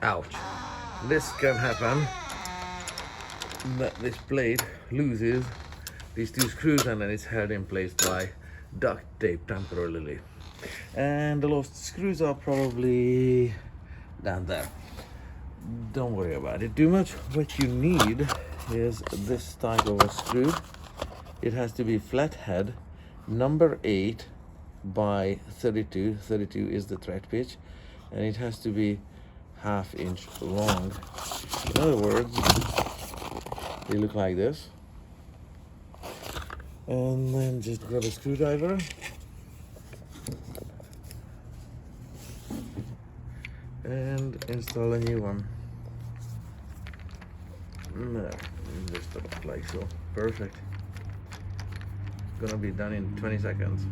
Ouch. This can happen, that this blade loses these two screws and then it's held in place by duct tape temporarily. And the lost screws are probably down there. Don't worry about it too much. What you need is this type of a screw. It has to be flathead, number 8 by 32. 32 is the thread pitch, and it has to be ½ inch long. In other words, they look like this. And then just grab a screwdriver and install a new one. No, just about like so. Perfect. Gonna be done in 20 seconds.